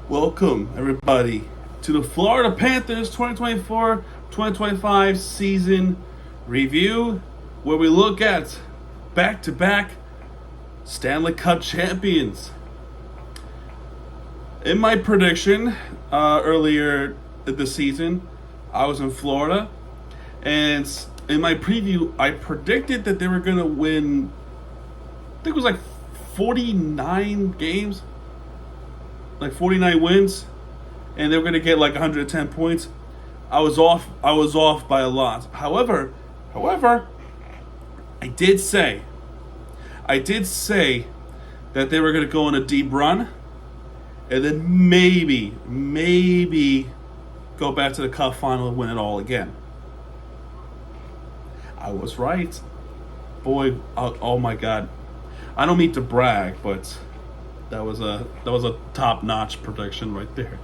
Welcome, everybody, to the Florida Panthers 2024-2025 season review, where we look at back-to-back Stanley Cup champions. In my prediction earlier this season, I was in Florida, and in my preview, I predicted that they were going to win, I think it was like 49 games. Like 49 wins, and they were going to get like 110 points. I was off by a lot. However, I did say that they were going to go on a deep run, and then maybe go back to the Cup final and win it all again. I was right. Boy, oh my God. I don't mean to brag, but that was a top-notch prediction right there.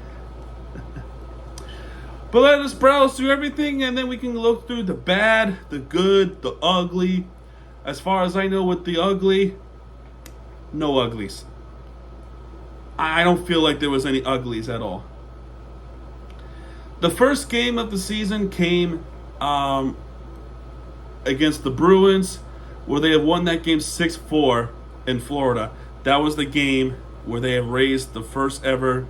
But let us browse through everything, and then we can look through the bad, the good, the ugly. As far as I know with the ugly, no uglies. I don't feel like there was any uglies at all. The first game of the season came against the Bruins, where they have won that game 6-4 in Florida. That was the game where they have raised the first ever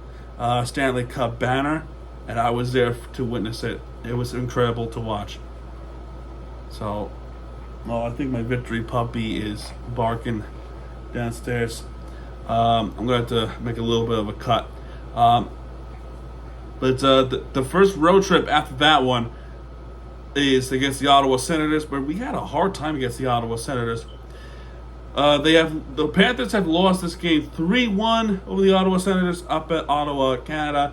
Stanley Cup banner, and I was there to witness it. It was incredible to watch. So, I think my victory puppy is barking downstairs. I'm going to have to make a little bit of a cut. But the first road trip after that one is against the Ottawa Senators, but we had a hard time against the Ottawa Senators. The Panthers have lost this game 3-1 over the Ottawa Senators up at Ottawa, Canada,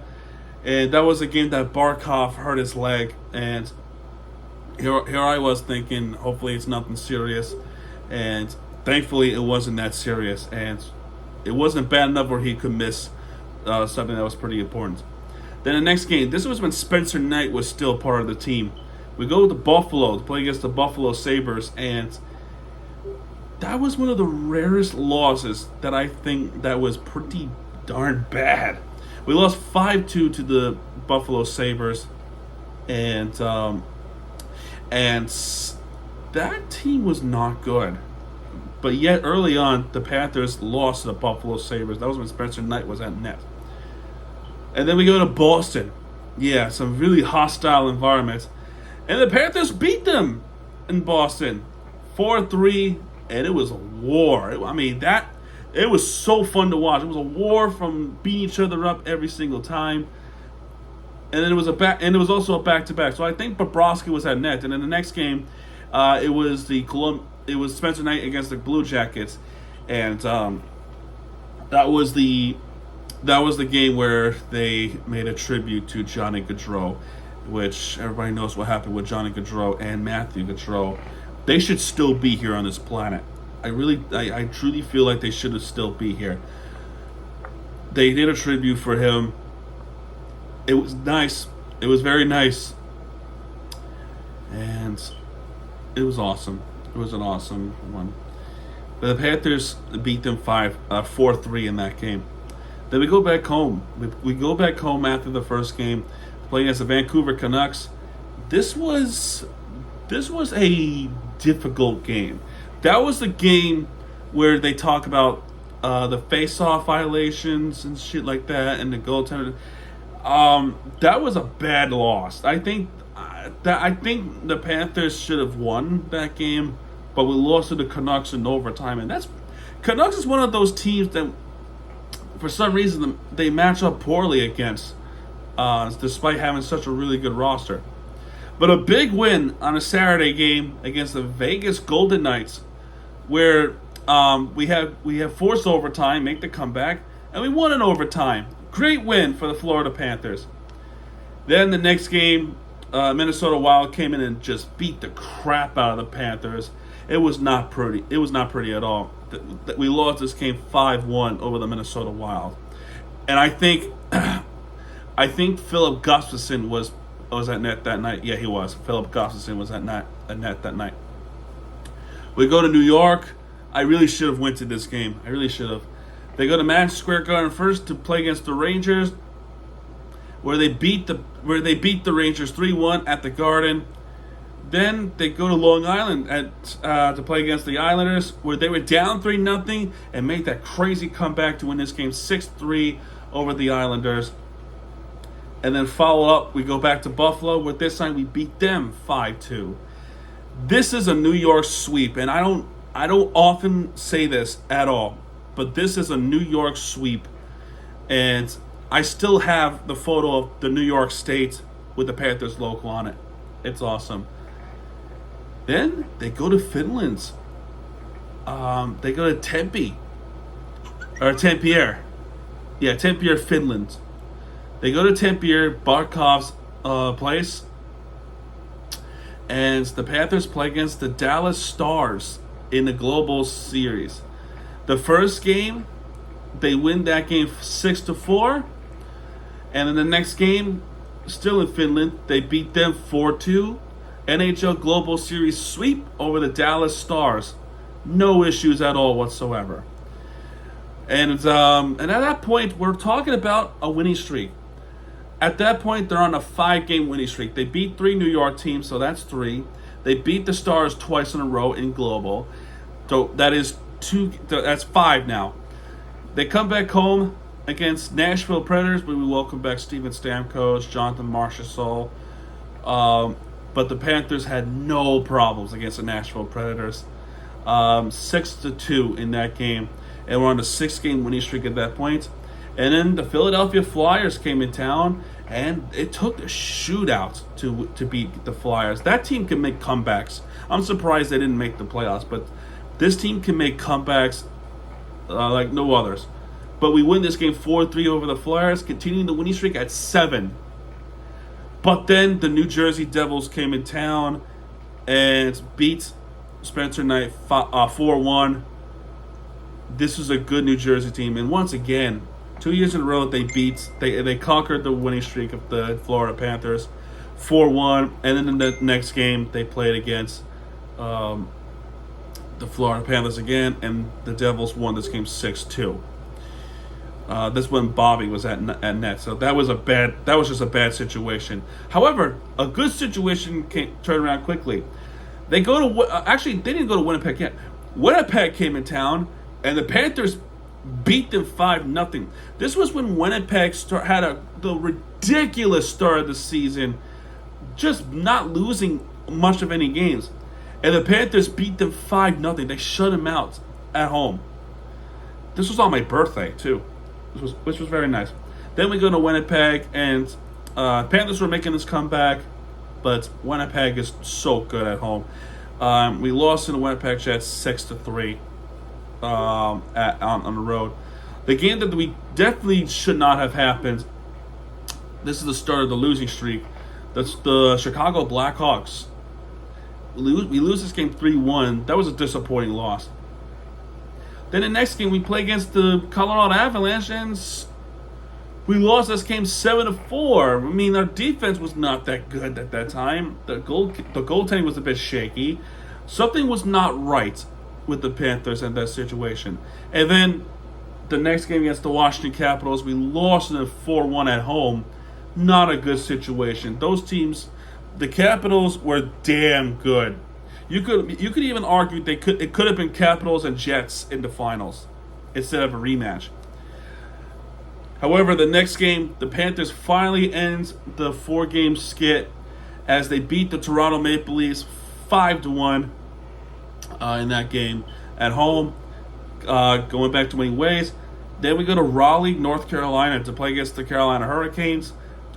and that was a game that Barkov hurt his leg, and here I was thinking, hopefully it's nothing serious, and thankfully it wasn't that serious, and it wasn't bad enough where he could miss something that was pretty important. Then the next game, this was when Spencer Knight was still part of the team. We go to Buffalo to play against the Buffalo Sabres, and that was one of the rarest losses that I think that was pretty darn bad. We lost 5-2 to the Buffalo Sabres, and that team was not good. But yet early on, the Panthers lost to the Buffalo Sabres. That was when Spencer Knight was at net. And then we go to Boston. Yeah, some really hostile environment. And the Panthers beat them in Boston 4-3. And it was a war. It was so fun to watch. It was a war from beating each other up every single time. And then it was also a back-to-back. So I think Bobrovsky was at net. And in the next game, it was Spencer Knight against the Blue Jackets, and that was the game where they made a tribute to Johnny Gaudreau, which everybody knows what happened with Johnny Gaudreau and Matthew Gaudreau. They should still be here on this planet. I truly feel like they should still be here. They did a tribute for him. It was nice. It was very nice. And it was awesome. It was an awesome one. The Panthers beat them 4-3 in that game. Then we go back home. We go back home after the first game, playing against the Vancouver Canucks. This was a difficult game. That was the game where they talk about the face-off violations and shit like that, and the goaltender. That was a bad loss. I think the Panthers should have won that game, but we lost to the Canucks in overtime. And Canucks is one of those teams that, for some reason, they match up poorly against, despite having such a really good roster. But a big win on a Saturday game against the Vegas Golden Knights, where we have forced overtime, make the comeback, and we won in overtime. Great win for the Florida Panthers. Then the next game, Minnesota Wild came in and just beat the crap out of the Panthers. It was not pretty. It was not pretty at all. We lost this game 5-1 over the Minnesota Wild, and I think Philip Gustafsson was at net that night. Yeah, he was. Philip Gustafsson was at net that night. We go to New York. I really should have went to this game. I really should have. They go to Madison Square Garden first to play against the Rangers. where they beat the Rangers 3-1 at the Garden. Then they go to Long Island to play against the Islanders, where they were down 3-0 and made that crazy comeback to win this game 6-3 over the Islanders. And then follow up, we go back to Buffalo, where this time we beat them 5-2. This is a New York sweep, and I don't often say this at all, but this is a New York sweep. And I still have the photo of the New York State with the Panthers logo on it. It's awesome. Then they go to Finland. They go to Tempe. Or Tampere. Yeah, Tampere, Finland. They go to Tampere, Barkov's place. And the Panthers play against the Dallas Stars in the Global Series. The first game, they win that game 6-4. And in the next game, still in Finland, they beat them 4-2. NHL Global Series sweep over the Dallas Stars. No issues at all whatsoever. And at that point, we're talking about a winning streak. At that point, they're on a 5-game winning streak. They beat 3 New York teams, so that's 3. They beat the Stars twice in a row in Global. So that's 5 now. They come back home against Nashville Predators, but we welcome back Steven Stamkos, Jonathan Marchessault. But the Panthers had no problems against the Nashville Predators. 6-2 in that game. And we're on a 6-game winning streak at that point. And then the Philadelphia Flyers came in town, and it took a shootout to beat the Flyers. That team can make comebacks. I'm surprised they didn't make the playoffs, but this team can make comebacks like no others. But we win this game 4-3 over the Flyers, continuing the winning streak at 7. But then the New Jersey Devils came in town and beat Spencer Knight 4-1. This was a good New Jersey team. And once again, 2 years in a row they conquered the winning streak of the Florida Panthers 4-1. And then in the next game, they played against the Florida Panthers again. And the Devils won this game 6-2. This when Bobby was at net, so that was just a bad situation. However, a good situation turned around quickly. They didn't go to Winnipeg yet. Winnipeg came in town, and the Panthers beat them 5-0. This was when Winnipeg had the ridiculous start of the season, just not losing much of any games, and the Panthers beat them 5-0. They shut them out at home. This was on my birthday too. Which was very nice. Then we go to Winnipeg, and Panthers were making this comeback, but Winnipeg is so good at home. We lost in the Winnipeg Jets 6-3 on the road. The game that we definitely should not have happened. This is the start of the losing streak. That's the Chicago Blackhawks. We lose this game 3-1. That was a disappointing loss. Then the next game, we play against the Colorado Avalanche, and we lost this game 7-4. I mean, our defense was not that good at that time. The goaltending was a bit shaky. Something was not right with the Panthers in that situation. And then the next game against the Washington Capitals, we lost in 4-1 at home. Not a good situation. Those teams, the Capitals were damn good. You could even argue it could have been Capitals and Jets in the finals instead of a rematch. However, the next game, the Panthers finally ends the 4-game skit as they beat the Toronto Maple Leafs 5-1 in that game at home, going back to winning ways. Then we go to Raleigh, North Carolina to play against the Carolina Hurricanes.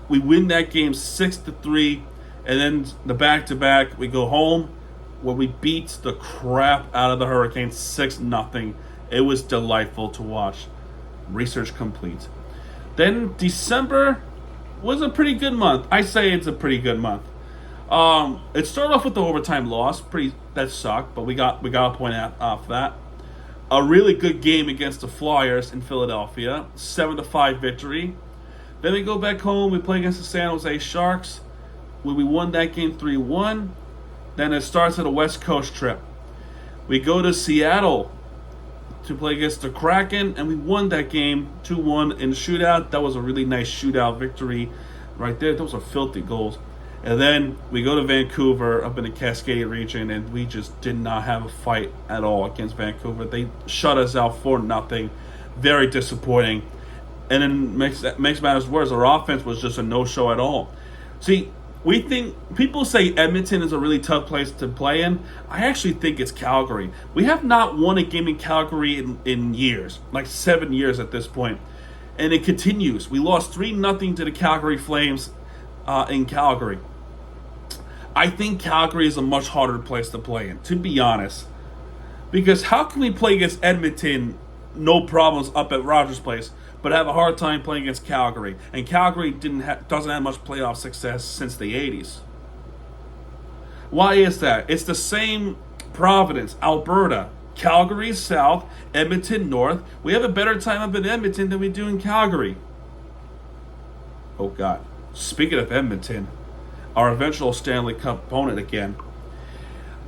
We win that game 6-3, and then the back-to-back, we go home, where we beat the crap out of the Hurricanes 6-0. It was delightful to watch. Research complete. Then December was a pretty good month. I say it's a pretty good month. It started off with the overtime loss. That sucked, but we got a point off that. A really good game against the Flyers in Philadelphia, 7-5 victory. Then we go back home. We play against the San Jose Sharks, where we won that game 3-1. Then it starts at a West Coast trip. We go to Seattle to play against the Kraken, and we won that game 2-1 in the shootout. That was a really nice shootout victory right there. Those are filthy goals. And then we go to Vancouver up in the Cascadia region, and we just did not have a fight at all against Vancouver. They shut us out 4-0. Very disappointing. And then makes matters worse, our offense was just a no-show at all. See, we think people say Edmonton is a really tough place to play in. I actually think it's Calgary. We have not won a game in Calgary in years, like 7 years at this point. And it continues. We lost 3-0 to the Calgary Flames in Calgary. I think Calgary is a much harder place to play in, to be honest. Because how can we play against Edmonton, no problems up at Rogers Place, but have a hard time playing against Calgary? And Calgary doesn't have much playoff success since the 80s. Why is that? It's the same Providence, Alberta, Calgary south, Edmonton north. We have a better time up in Edmonton than we do in Calgary. Oh, God. Speaking of Edmonton, our eventual Stanley Cup opponent again.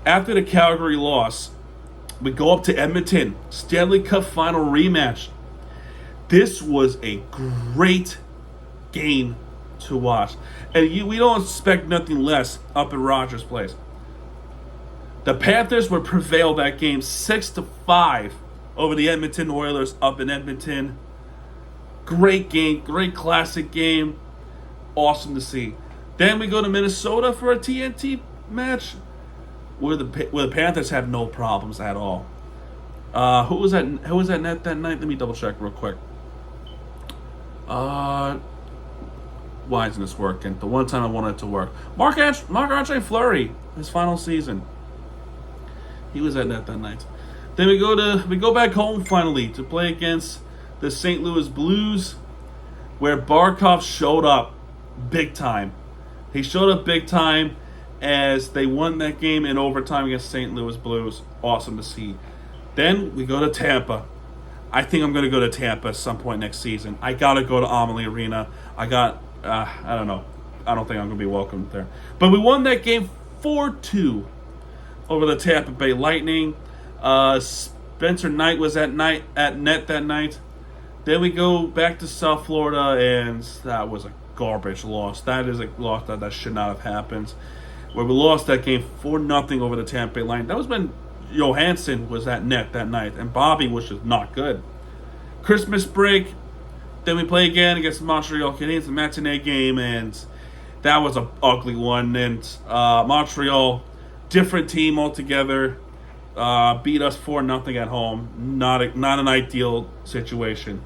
After the Calgary loss, we go up to Edmonton. Stanley Cup final rematch. This was a great game to watch. And we don't expect nothing less up at Rogers Place. The Panthers would prevail that game 6-5 over the Edmonton Oilers up in Edmonton. Great game, great classic game. Awesome to see. Then we go to Minnesota for a TNT match where the Panthers have no problems at all. Who was that net that night? Let me double check real quick. Why isn't this working? The one time I wanted it to work. Marc-Andre Fleury, his final season. He was at net that night. Then we go back home finally to play against the St. Louis Blues, where Barkov showed up big time. He showed up big time as they won that game in overtime against St. Louis Blues. Awesome to see. Then we go to Tampa. I think I'm going to go to Tampa at some point next season. I got to go to Amalie Arena. I don't know. I don't think I'm going to be welcomed there. But we won that game 4-2 over the Tampa Bay Lightning. Spencer Knight was at net that night. Then we go back to South Florida, and that was a garbage loss. That is a loss that should not have happened. Where we lost that game 4-0 over the Tampa Bay Lightning. That was when Johansson was at net that night, and Bobby was just not good. Christmas break, then we play again against the Montreal Canadiens, the matinee game, and that was an ugly one. And Montreal, different team altogether, beat us 4-0 at home. Not an ideal situation.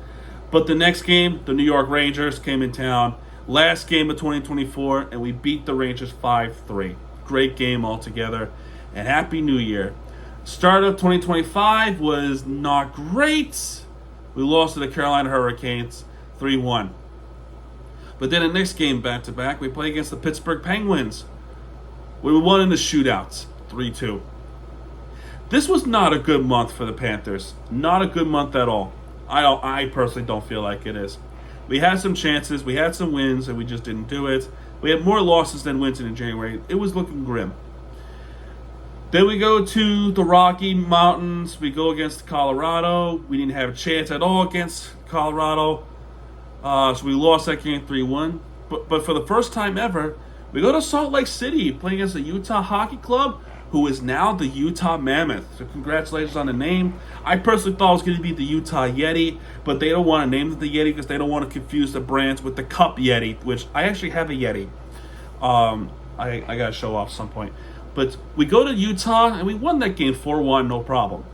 But the next game, the New York Rangers came in town. Last game of 2024, and we beat the Rangers 5-3. Great game altogether, and Happy New Year. Start of 2025 was not great. We lost to the Carolina Hurricanes 3-1. But then the next game back-to-back, we play against the Pittsburgh Penguins. We won in the shootouts 3-2. This was not a good month for the Panthers. Not a good month at all. I personally don't feel like it is. We had some chances, we had some wins, and we just didn't do it. We had more losses than wins in January. It was looking grim. Then we go to the Rocky Mountains. We go against Colorado. We didn't have a chance at all against Colorado. So we lost that game 3-1. But for the first time ever, we go to Salt Lake City, playing against the Utah Hockey Club, who is now the Utah Mammoth. So congratulations on the name. I personally thought it was going to be the Utah Yeti, but they don't want to name it the Yeti because they don't want to confuse the brands with the Cup Yeti, which I actually have a Yeti. I got to show off some point. But we go to Utah, and we won that game 4-1, no problem.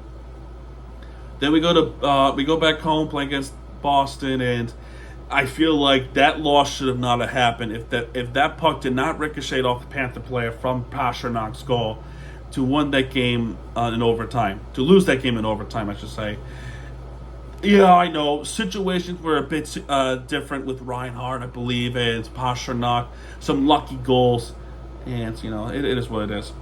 Then we go back home, play against Boston, and I feel like that loss should have not have happened if that puck did not ricochet off the Panther player from Pasternak's goal to win that game in overtime. To lose that game in overtime, I should say. Yeah, I know. Situations were a bit different with Reinhardt, I believe, and Pasternak. Some lucky goals. And, it is what it is.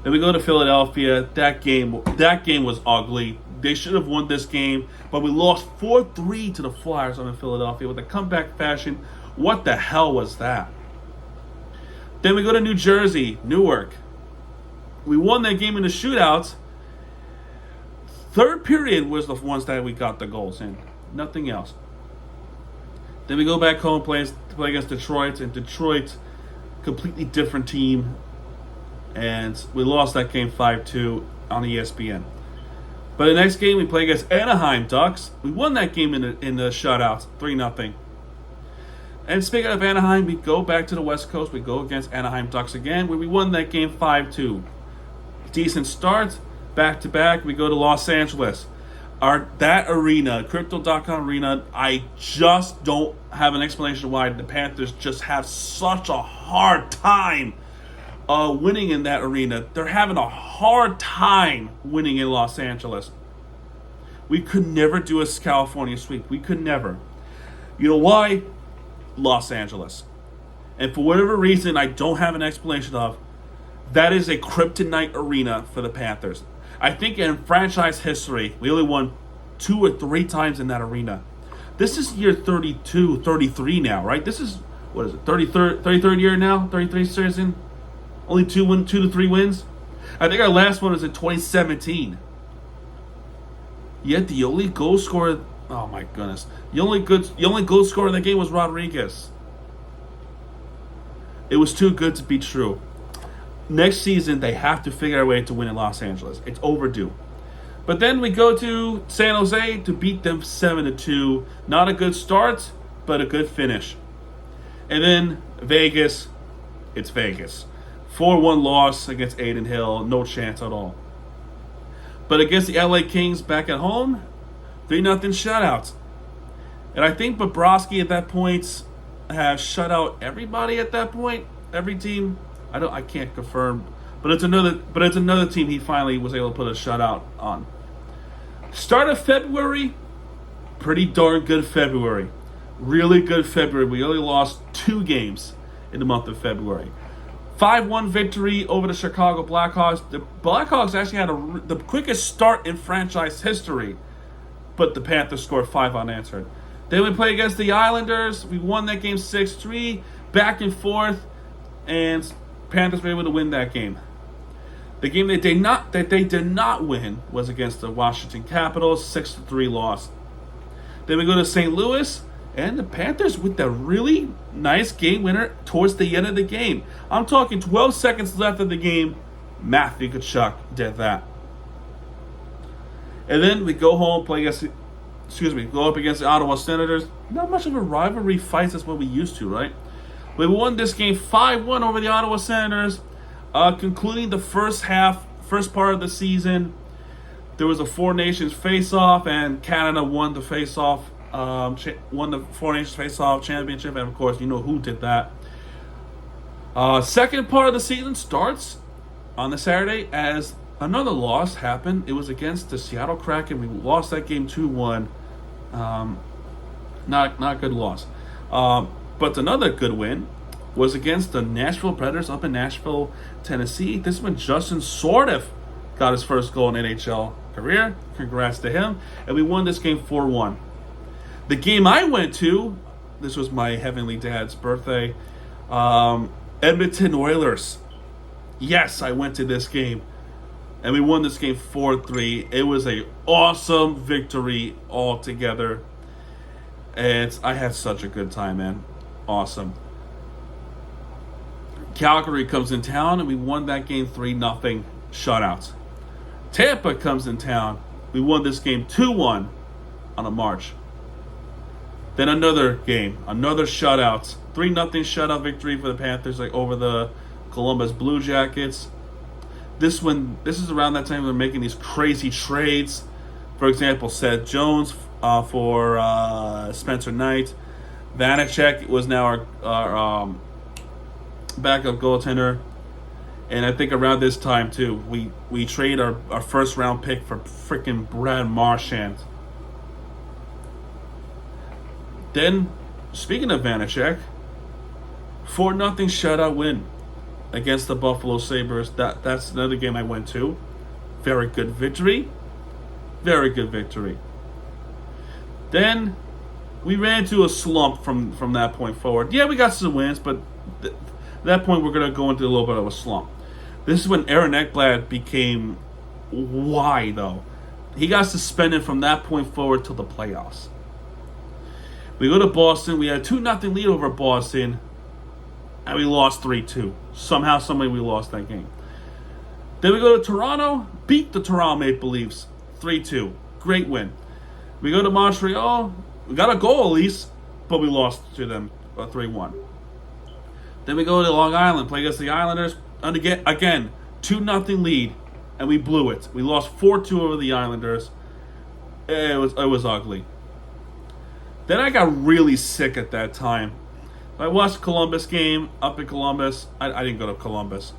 Then we go to Philadelphia. That game was ugly. They should have won this game, but we lost 4-3 to the Flyers in Philadelphia with a comeback fashion. What the hell was that? Then we go to New Jersey, Newark. We won that game in the shootouts. Third period was the ones that we got the goals in. Nothing else. Then we go back home, play against Detroit, and Detroit, completely different team, and we lost that game 5-2 on ESPN. But the next game we play against Anaheim Ducks. We won that game in the shutout, 3-0. And speaking of Anaheim, we go back to the West Coast. We go against Anaheim Ducks again, where we won that game 5-2. Decent start, back-to-back. We go to Los Angeles. That arena, Crypto.com arena, I just don't have an explanation why the Panthers just have such a hard time winning in that arena. They're having a hard time winning in Los Angeles. We could never do a California sweep. We could never. You know why? Los Angeles. And for whatever reason I don't have an explanation of, that is a kryptonite arena for the Panthers. I think in franchise history, we only won 2 or 3 times in that arena. This is year 32, 33 now, right? This is, 33rd year now? 33 season? Only 2 to 3 wins? I think our last one was in 2017. Yet the only goal scorer, oh my goodness. The only goal scorer in that game was Rodriguez. It was too good to be true. Next season, they have to figure out a way to win in Los Angeles. It's overdue. But then we go to San Jose to beat them 7-2. Not a good start, but a good finish. And then Vegas, it's Vegas. 4-1 loss against Adin Hill. No chance at all. But against the LA Kings back at home, 3-0 shutouts. And I think Bobrovsky at that point has shut out everybody at that point. Every team. I can't confirm, but it's another team he finally was able to put a shutout on. Start of February, pretty darn good February. Really good February. We only lost 2 games in the month of February. 5-1 victory over the Chicago Blackhawks. The Blackhawks actually had the quickest start in franchise history, but the Panthers scored 5 unanswered. Then we play against the Islanders. We won that game 6-3, back and forth, and Panthers were able to win that game. The game that they did not win was against the Washington Capitals, 6-3 loss. Then we go to St. Louis, and the Panthers with the really nice game winner towards the end of the game. I'm talking 12 seconds left of the game. Matthew Tkachuk did that. And then we go home, go up against the Ottawa Senators. Not much of a rivalry fight as what we used to, right? We won this game 5-1 over the Ottawa Senators, concluding the first part of the season. There was a Four Nations face-off, and Canada won the face-off, won the Four Nations face-off championship, and of course, you know who did that. Second part of the season starts on the Saturday as another loss happened. It was against the Seattle Kraken. We lost that game 2-1. Not a good loss. But another good win was against the Nashville Predators up in Nashville, Tennessee. This is when Justin Sordev got his first goal in NHL career. Congrats to him. And we won this game 4-1. The game I went to, this was my heavenly dad's birthday, Edmonton Oilers. Yes, I went to this game. And we won this game 4-3. It was an awesome victory altogether. And I had such a good time, man. Awesome. Calgary comes in town, and we won that game 3-0 shutouts. Tampa comes in town. We won this game 2-1 on a march. Then another game, another shutout. 3-0 shutout victory for the Panthers over the Columbus Blue Jackets. This is around that time they're making these crazy trades. For example, Seth Jones for Spencer Knight. Vanacek was now our backup goaltender. And I think around this time, too, we trade our first round pick for freaking Brad Marchand. Then, speaking of Vanacek, 4-0 shutout win against the Buffalo Sabres. That's another game I went to. Very good victory. Very good victory. Then we ran into a slump from that point forward. Yeah, we got some wins, but at that point we're going to go into a little bit of a slump. This is when Aaron Ekblad became why, though. He got suspended from that point forward till the playoffs. We go to Boston. We had a 2-0 lead over Boston, and we lost 3-2. Somehow, someway, we lost that game. Then we go to Toronto, beat the Toronto Maple Leafs 3-2. Great win. We go to Montreal. We got a goal at least, but we lost to them 3-1. Then we go to Long Island, play against the Islanders, and again 2-0 lead, and we blew it. We lost 4-2 over the Islanders. It was ugly. Then I got really sick at that time. I watched the Columbus game up in Columbus. I didn't go to Columbus.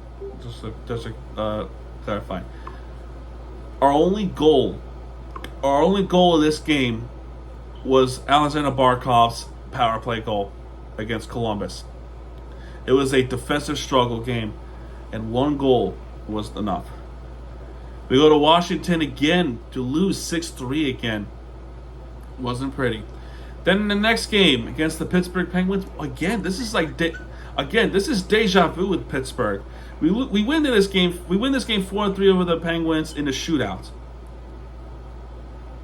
Just to clarify. Our only goal of this game was Alexander Barkov's power play goal against Columbus. It was a defensive struggle game, and one goal was enough. We go to Washington again to lose 6-3 again. Wasn't pretty. Then in the next game against the Pittsburgh Penguins, this is deja vu with Pittsburgh. We win this game 4-3 over the Penguins in the shootout.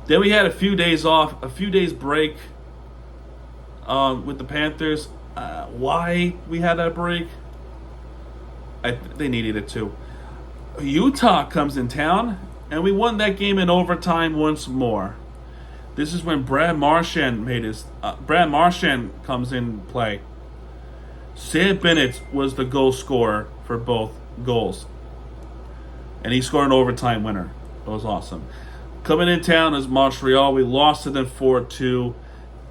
Then we had a few days off, a few days break with the Panthers. Why we had that break? They needed it too. Utah comes in town, and we won that game in overtime once more. This is when Brad Marchand comes in play. Sam Bennett was the goal scorer for both goals, and he scored an overtime winner. It was awesome. Coming in town is Montreal. We lost to them 4-2.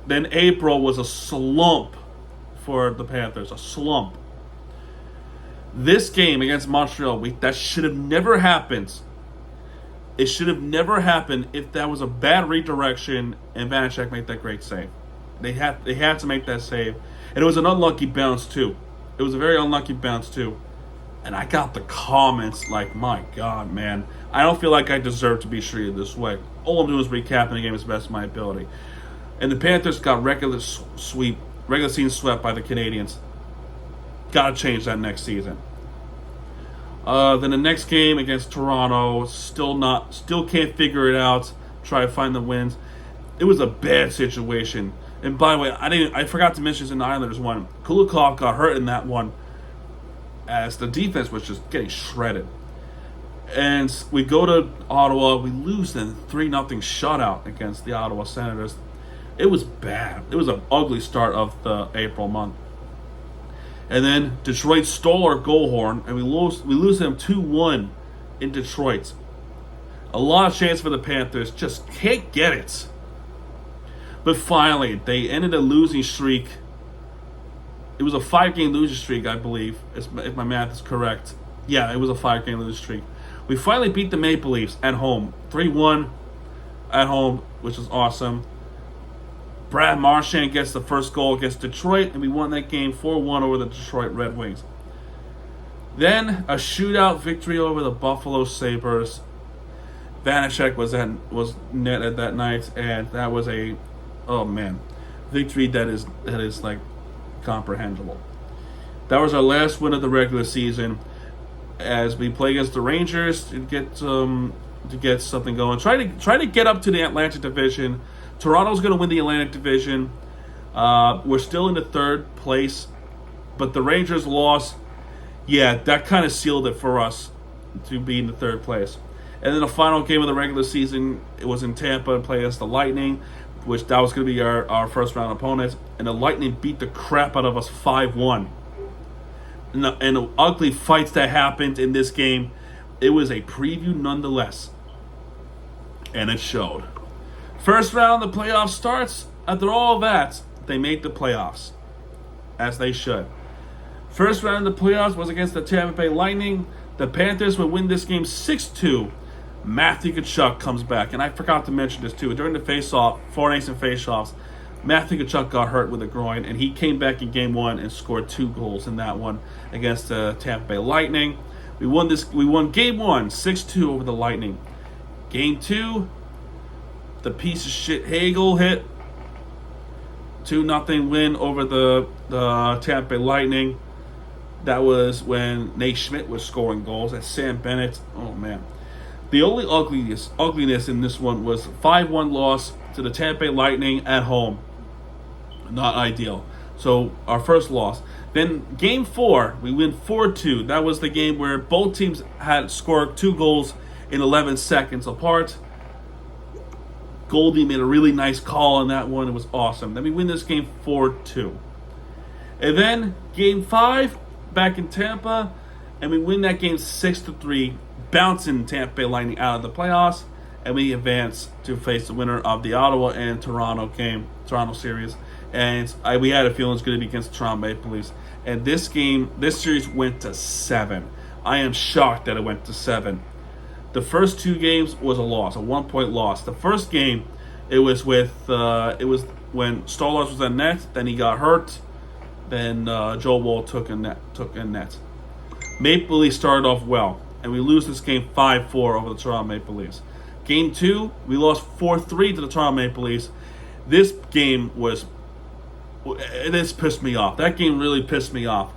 Then April was a slump for the Panthers. A slump. This game against Montreal, that should have never happened. It should have never happened if that was a bad redirection and Vanacek made that great save. They had to make that save. And it was an unlucky bounce too. It was a very unlucky bounce too. And I got the comments like, my God, man. I don't feel like I deserve to be treated this way. All I'm doing is recapping the game as best of my ability. And the Panthers got regular season swept by the Canadians. Got to change that next season. Then the next game against Toronto, still can't figure it out. Try to find the wins. It was a bad situation. And by the way, I forgot to mention this in the Islanders one. Kulikov got hurt in that one, as the defense was just getting shredded. And we go to Ottawa, we lose then 3-0 shutout against the Ottawa Senators. It was bad. It was an ugly start of the April month. And then Detroit stole our goal horn, and we lose them 2-1 in Detroit. A lot of chance for the Panthers, just can't get it. But finally, they ended a losing streak. It was a 5-game losing streak, I believe, if my math is correct. Yeah, it was a 5-game losing streak. We finally beat the Maple Leafs at home, 3-1 at home, which was awesome. Brad Marchand gets the first goal against Detroit, and we won that game 4-1 over the Detroit Red Wings. Then a shootout victory over the Buffalo Sabres. Vanacek was netted that night, and that was a victory that is like comprehensible. That was our last win of the regular season, as we play against the Rangers to get something going. Try to get up to the Atlantic Division. Toronto's going to win the Atlantic Division. We're still in the third place, but the Rangers lost. Yeah, that kind of sealed it for us to be in the third place. And then the final game of the regular season, it was in Tampa and played against the Lightning, which that was going to be our first round opponent. And the Lightning beat the crap out of us 5-1. And the ugly fights that happened in this game, it was a preview nonetheless. And it showed. First round of the playoffs starts. After all that, they made the playoffs, as they should. First round of the playoffs was against the Tampa Bay Lightning. The Panthers would win this game 6-2. Matthew Tkachuk comes back, and I forgot to mention this too. During the face-off, Four Nation face-offs, Matthew Tkachuk got hurt with a groin, and he came back in Game 1 and scored 2 goals in that one against the Tampa Bay Lightning. We won Game 1, 6-2 over the Lightning. Game 2, the piece of shit Hagel hit. 2-0 win over the Tampa Bay Lightning. That was when Nate Schmidt was scoring goals. And Sam Bennett, oh man. The only ugliness in this one was 5-1 loss to the Tampa Bay Lightning at home. Not ideal. So our first loss. Then game 4, we win 4-2. That was the game where both teams had scored 2 goals in 11 seconds apart. Goldie made a really nice call on that one. It was awesome. Then we win this game 4-2. And then game 5, back in Tampa, and we win that game 6-3, bouncing Tampa Bay Lightning out of the playoffs, and we advance to face the winner of the Ottawa and Toronto series. And we had a feeling it was going to be against the Toronto Maple Leafs. And this series went to 7. I am shocked that it went to 7. The first 2 games was a loss, a 1-point loss. The first game, it was when Stolarz was at net, then he got hurt. Then Joe Woll took in net. Maple Leafs started off well, and we lose this game 5-4 over the Toronto Maple Leafs. Game 2, we lost 4-3 to the Toronto Maple Leafs. This pissed me off. That game really pissed me off.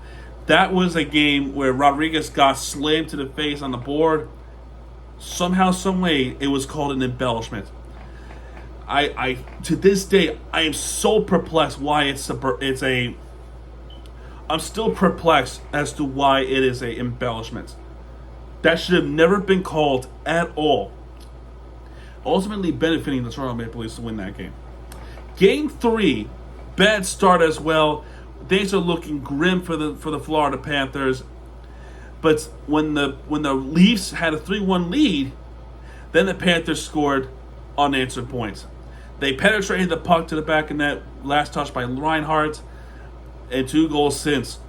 That was a game where Rodriguez got slammed to the face on the board. Somehow, some way, it was called an embellishment. I to this day, I am so perplexed why I'm still perplexed as to why it is an embellishment. That should have never been called at all. Ultimately benefiting the Toronto Maple Leafs to win that game. Game 3, bad start as well. Things are looking grim for the Florida Panthers. But when the Leafs had a 3-1 lead, then the Panthers scored unanswered points. They penetrated the puck to the back of net, last touch by Reinhart, and 2 goals since.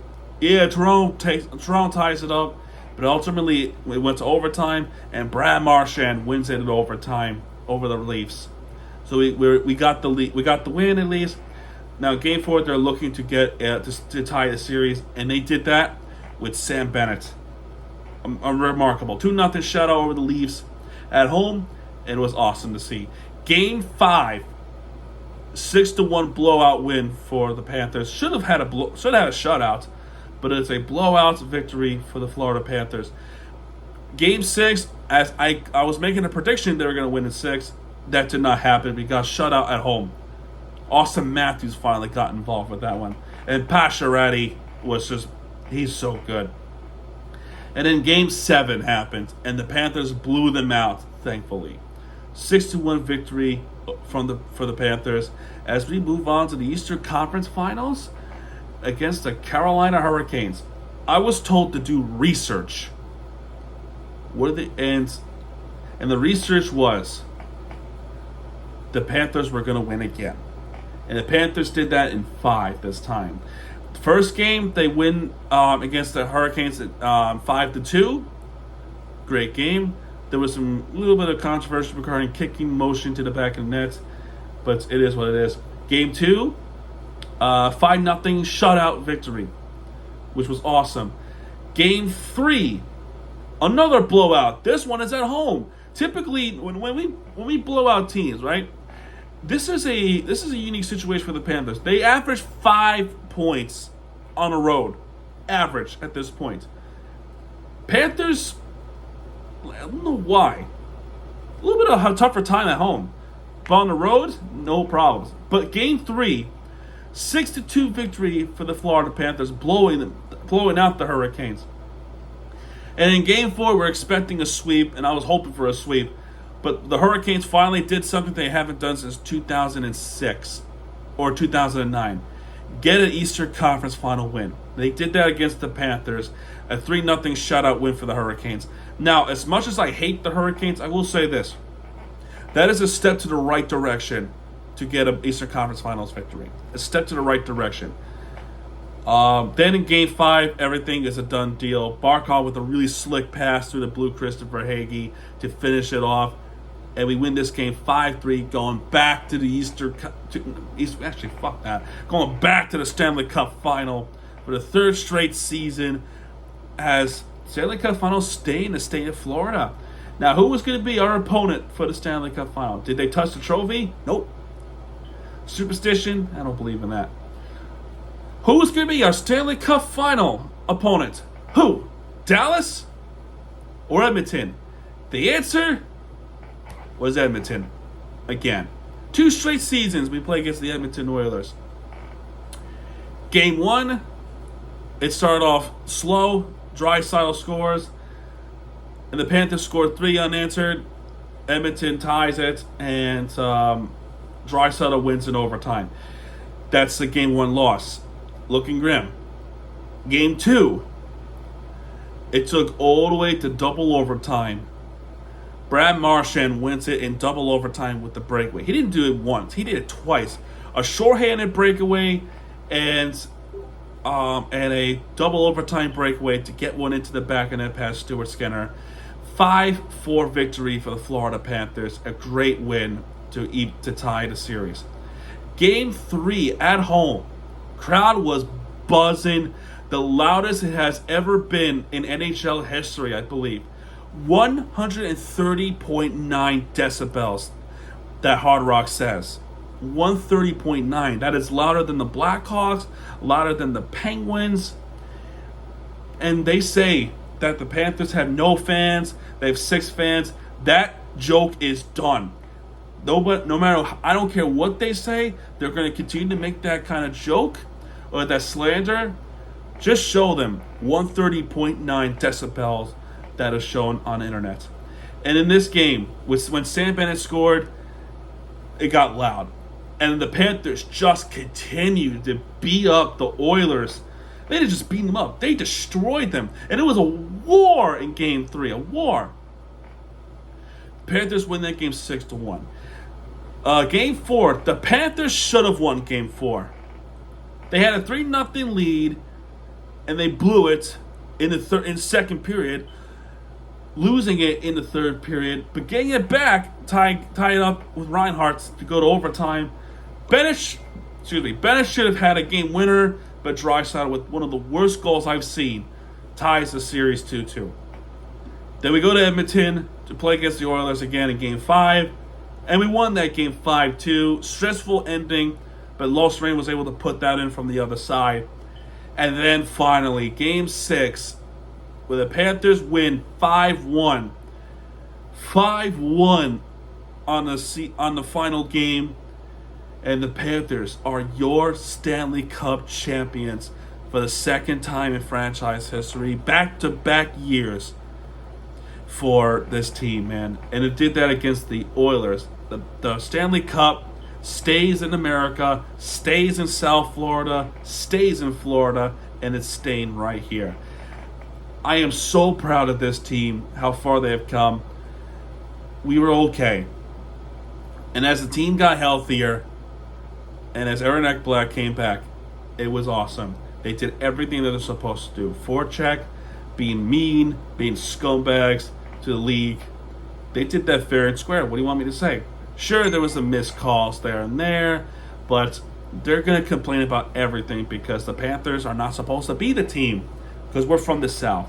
Yeah, Toronto ties it up, but ultimately it went to overtime, and Brad Marchand wins it in overtime over the Leafs. So we got the win at least. Now game 4, they're looking to get to tie the series, and they did that with Sam Bennett. Remarkable 2-0 shutout over the Leafs at home, and it was awesome to see. Game 5, 6-1 blowout win for the Panthers. Should have had a shutout, but it's a blowout victory for the Florida Panthers. Game 6, as I was making a prediction they were going to win in 6, that did not happen. We got shut out at home. Austin Matthews finally got involved with that one, and Pacioretty he's so good. And then Game 7 happened, and the Panthers blew them out, thankfully. 6-1 victory for the Panthers as we move on to the Eastern Conference Finals against the Carolina Hurricanes. I was told to do research. And the research was the Panthers were going to win again. And the Panthers did that in 5 this time. First game, they win against the Hurricanes at 5-2. Great game. There was a little bit of controversy regarding kicking motion to the back of the net, but it is what it is. Game 2, 5-0 shutout victory, which was awesome. Game 3, another blowout. This one is at home. Typically, when we blow out teams, right? This is a unique situation for the Panthers. They average 5 points on the road. Average at this point. Panthers, I don't know why. A little bit of a tougher time at home. But on the road, no problems. But Game 3, 6-2 victory for the Florida Panthers, blowing out the Hurricanes. And in Game 4, we're expecting a sweep, and I was hoping for a sweep. But the Hurricanes finally did something they haven't done since 2006 or 2009. Get an Eastern Conference Final win. They did that against the Panthers. A 3-0 shutout win for the Hurricanes. Now, as much as I hate the Hurricanes, I will say this. That is a step to the right direction to get an Eastern Conference Finals victory. A step to the right direction. Then in Game 5, everything is a done deal. Barkov with a really slick pass through the blue Christopher Hagee to finish it off. And we win this game 5-3, going back to the going back to the Stanley Cup Final for the 3rd straight season as Stanley Cup Finals stay in the state of Florida. Now, who was going to be our opponent for the Stanley Cup Final? Did they touch the trophy? Nope. Superstition? I don't believe in that. Who was going to be our Stanley Cup Final opponent? Who? Dallas or Edmonton? The answer was Edmonton. Again. 2 straight seasons we play against the Edmonton Oilers. Game 1, it started off slow. Draisaitl scores, and the Panthers scored 3 unanswered. Edmonton ties it, and Draisaitl wins in overtime. That's the Game 1 loss. Looking grim. Game 2, it took all the way to double overtime. Brad Marchand wins it in double overtime with the breakaway. He didn't do it once. He did it twice. A shorthanded breakaway and a double overtime breakaway to get one into the back of net past Stuart Skinner. 5-4 victory for the Florida Panthers. A great win to tie the series. Game 3 at home. Crowd was buzzing. The loudest it has ever been in NHL history, I believe. 130.9 decibels, that Hard Rock says. 130.9. That is louder than the Blackhawks, louder than the Penguins. And they say that the Panthers have no fans. They have 6 fans. That joke is done. No matter, I don't care what they say, they're going to continue to make that kind of joke or that slander. Just show them 130.9 decibels that is shown on the internet. And in this game, when Sam Bennett scored, it got loud. And the Panthers just continued to beat up the Oilers. They didn't just beat them up. They destroyed them. And it was a war in Game 3. A war. The Panthers win that game 6-1. Game 4, the Panthers should have won Game 4. They had a 3-0 lead, and they blew it in the second period, losing it in the third period, but getting it back, tying it up with Reinhart to go to overtime. Bennett should have had a game winner, but Draisaitl, with one of the worst goals I've seen, ties the series 2-2. Then we go to Edmonton to play against the Oilers again in Game 5, and we won that game 5-2. Stressful ending, but Lost Rain was able to put that in from the other side. And then finally, Game 6, where the Panthers win 5-1. 5-1 on the final game. And the Panthers are your Stanley Cup champions for the second time in franchise history. Back-to-back years for this team, man. And it did that against the Oilers. The Stanley Cup stays in America, stays in South Florida, stays in Florida, and it's staying right here. I am so proud of this team, how far they have come. We were okay. And as the team got healthier, and as Aaron Ekblad came back, it was awesome. They did everything that they're supposed to do. Forecheck, being mean, being scumbags to the league. They did that fair and square. What do you want me to say? Sure, there was some missed calls there and there, but they're going to complain about everything because the Panthers are not supposed to be the team because we're from the South.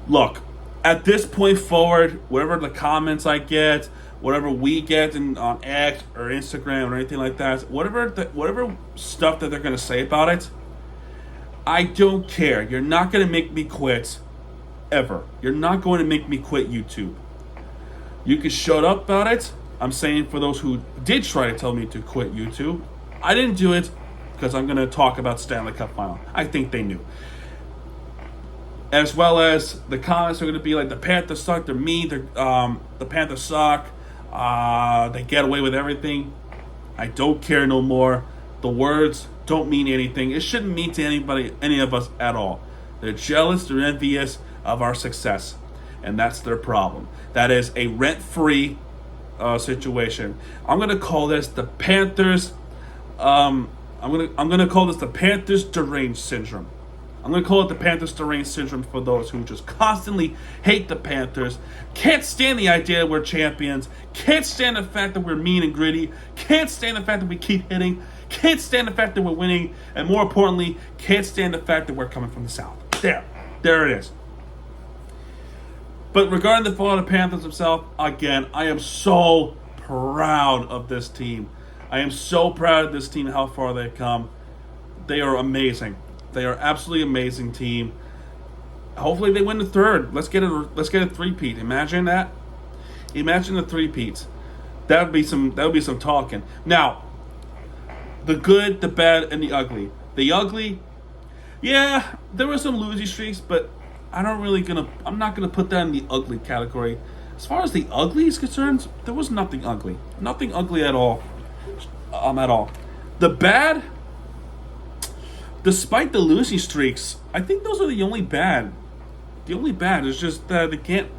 Look, at this point forward, whatever the comments I get, whatever we get on X or Instagram or anything like that, whatever stuff that they're going to say about it, I don't care. You're not going to make me quit, ever. You're not going to make me quit YouTube. You can shut up about it. I'm saying for those who did try to tell me to quit YouTube, I didn't do it because I'm going to talk about Stanley Cup Final. I think they knew. As well as the comments are going to be like, the Panthers suck, they're mean, the Panthers suck, they get away with everything. I don't care no more. The words don't mean anything. It shouldn't mean to any of us at all. They're jealous, they're envious of our success. And that's their problem. That is a rent-free situation. I'm gonna call this the Panthers. I'm gonna call this the Panthers deranged syndrome. I'm gonna call it the Panthers deranged syndrome for those who just constantly hate the Panthers, can't stand the idea that we're champions, can't stand the fact that we're mean and gritty, can't stand the fact that we keep hitting, can't stand the fact that we're winning, and more importantly, can't stand the fact that we're coming from the South. There it is. But regarding the Florida Panthers themselves, again, I am so proud of this team. I am so proud of this team and how far they've come. They are amazing. They are absolutely amazing team. Hopefully they win the third. Let's get a three-peat. Imagine that. Imagine the three-peats. That would be some talking. Now, the good, the bad, and the ugly. The ugly, yeah, there were some losing streaks, but I'm not gonna put that in the ugly category. As far as the ugly is concerned, there was nothing ugly. Nothing ugly at all. At all. The bad, despite the losing streaks, I think those are the only bad. The only bad is just that they can't.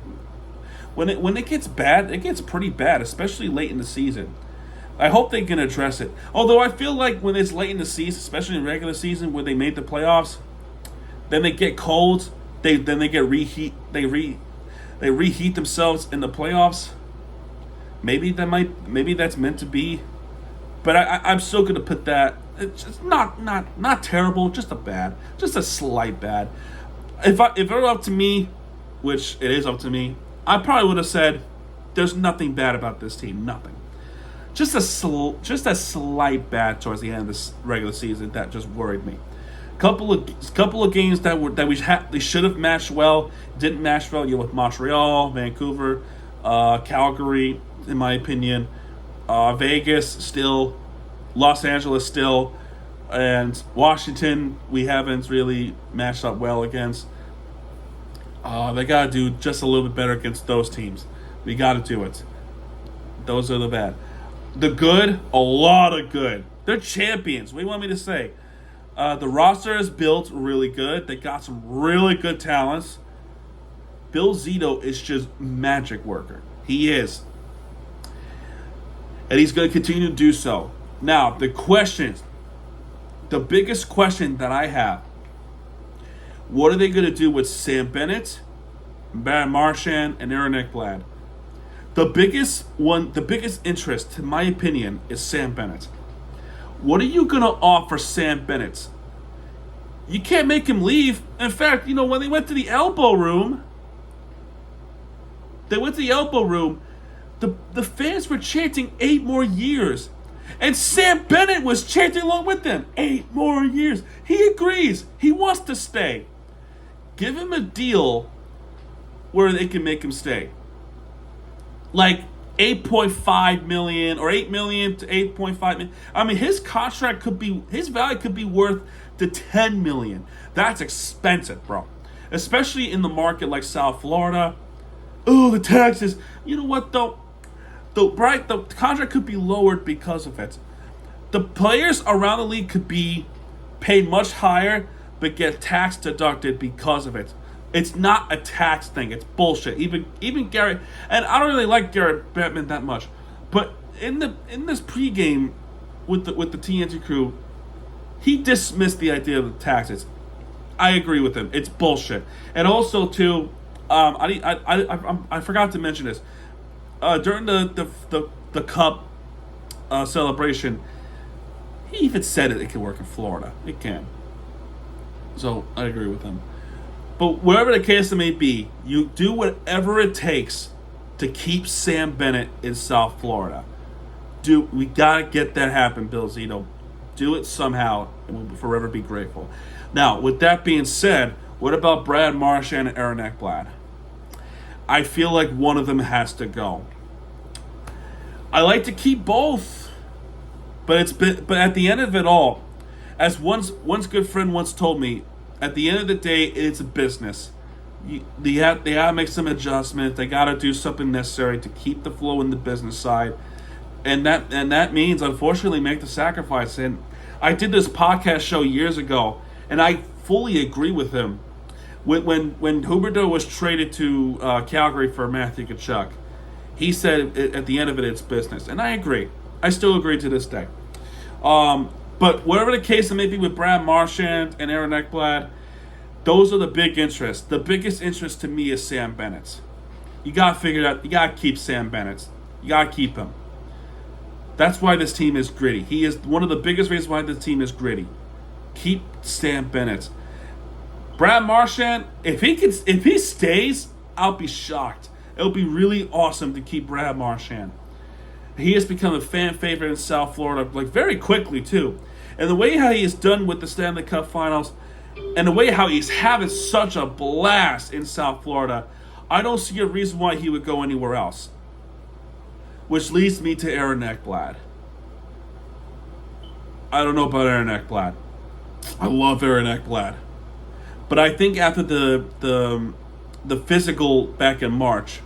When it gets bad, it gets pretty bad, especially late in the season. I hope they can address it. Although I feel like when it's late in the season, especially in regular season, where they made the playoffs, then they get cold. Then they get reheat. They reheat themselves in the playoffs. Maybe that's meant to be, but I'm still gonna put that. It's just not terrible, just a slight bad. If it were up to me, which it is up to me, I probably would have said there's nothing bad about this team, nothing. Just a slight bad towards the end of this regular season that just worried me. Couple of games they should have matched well, didn't match well. With Montreal, Vancouver, Calgary, in my opinion, Vegas still, Los Angeles still, and Washington we haven't really matched up well against. They gotta do just a little bit better against those teams. We gotta do it. Those are the bad. The good, a lot of good. They're champions. What do you want me to say? The roster is built really good. They got some really good talents. Bill Zito is just magic worker. He is. And he's going to continue to do so. Now, the biggest question that I have, what are they going to do with Sam Bennett, Brad Marchand, and Aaron Ekblad? The biggest interest, in my opinion, is Sam Bennett. What are you going to offer Sam Bennett? You can't make him leave. In fact, when they went to the elbow room, the fans were chanting 8 more years. And Sam Bennett was chanting along with them. 8 more years. He agrees. He wants to stay. Give him a deal where they can make him stay. Like $8.5 million or $8 million to $8.5 million. I mean, his value could be worth to $10 million. That's expensive, bro. Especially in the market like South Florida. Oh, the taxes. You know what though? The contract could be lowered because of it. The players around the league could be paid much higher, but get tax deducted because of it. It's not a tax thing. It's bullshit. Even Garrett, and I don't really like Garrett Bettman that much, but in this pregame with the TNT crew, he dismissed the idea of the taxes. I agree with him. It's bullshit. And also too, I forgot to mention this during the Cup celebration. He even said it can work in Florida. It can. So I agree with him. But whatever the case may be, you do whatever it takes to keep Sam Bennett in South Florida. We gotta get that happen, Bill Zito. Do it somehow, and we'll forever be grateful. Now, with that being said, what about Brad Marchand and Aaron Ekblad? I feel like one of them has to go. I like to keep both, but at the end of it all, as one's good friend once told me, at the end of the day, it's a business. They have to make some adjustments. They got to do something necessary to keep the flow in the business side, and that means, unfortunately, make the sacrifice. And I did this podcast show years ago, and I fully agree with him. When Huberdeau was traded to Calgary for Matthew Tkachuk, he said at the end of it, it's business, and I agree. I still agree to this day. But whatever the case may be with Brad Marchand and Aaron Ekblad, those are the big interests. The biggest interest to me is Sam Bennett. You got to figure it out. You got to keep Sam Bennett. You got to keep him. That's why this team is gritty. He is one of the biggest reasons why this team is gritty. Keep Sam Bennett. Brad Marchand, if he stays, I'll be shocked. It'll be really awesome to keep Brad Marchand. He has become a fan favorite in South Florida, like very quickly too. And the way how he is done with the Stanley Cup Finals, and the way how he's having such a blast in South Florida, I don't see a reason why he would go anywhere else. Which leads me to Aaron Ekblad. I don't know about Aaron Ekblad. I love Aaron Ekblad. But I think after the physical back in March,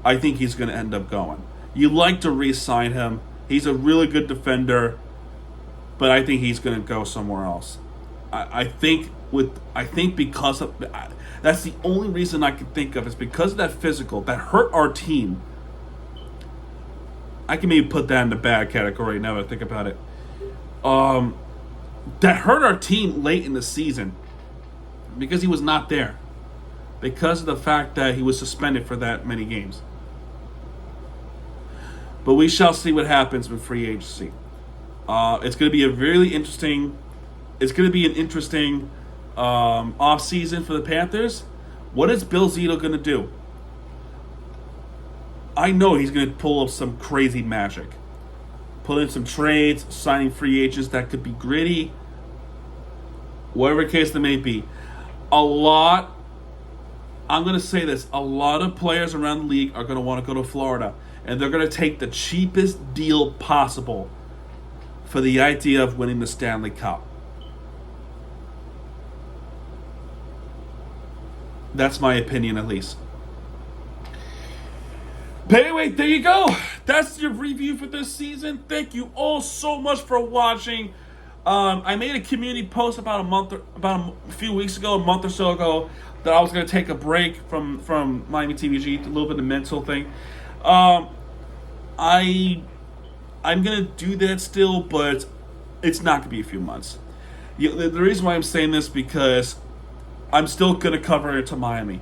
I think he's going to end up going. You like to re-sign him. He's a really good defender, but I think he's going to go somewhere else. I think because of that's the only reason I can think of is because of that physical that hurt our team. I can maybe put that in the bad category now that I think about it. That hurt our team late in the season because he was not there. Because of the fact that he was suspended for that many games. But we shall see what happens with free agency. It's going to be a really interesting. It's going to be an interesting off season for the Panthers. What is Bill Zito going to do? I know he's going to pull up some crazy magic. Pull in some trades, signing free agents that could be gritty. Whatever case that may be. I'm going to say this. A lot of players around the league are going to want to go to Florida. And they're going to take the cheapest deal possible for the idea of winning the Stanley Cup. That's my opinion, at least. But anyway, there you go. That's your review for this season. Thank you all so much for watching. I made a community post about a few weeks ago, a month or so ago, that I was going to take a break from Miami TVG, a little bit of the mental thing. I'm going to do that still, but it's not going to be a few months. The reason why I'm saying this because I'm still going to cover Inter Miami.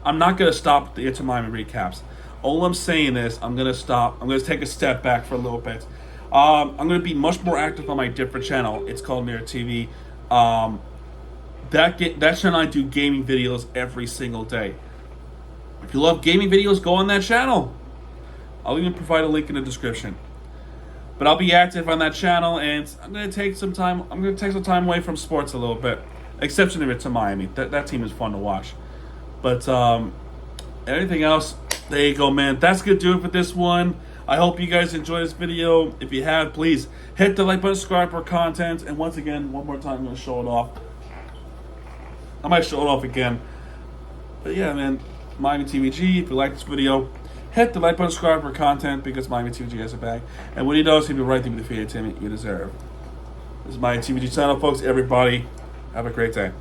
I'm not going to stop the Inter Miami recaps. All I'm saying is I'm going to stop. I'm going to take a step back for a little bit. I'm going to be much more active on my different channel. It's called Mirror TV. That channel I do gaming videos every single day. If you love gaming videos, go on that channel. I'll even provide a link in the description. But I'll be active on that channel, and I'm going to take some time. I'm going to take some time away from sports a little bit. Exception of it to Miami. That team is fun to watch. But everything else, there you go, man. That's going to do it for this one. I hope you guys enjoyed this video. If you have, please hit the like button, subscribe for content. And once again, one more time, I'm going to show it off. I might show it off again. But yeah, man, Miami TVG, if you like this video, hit the like button, subscribe for content because Miami TVG has a bag. And when he does, he'll be right there with the entertainment you deserve. This is Miami TVG channel, folks. Everybody, have a great day.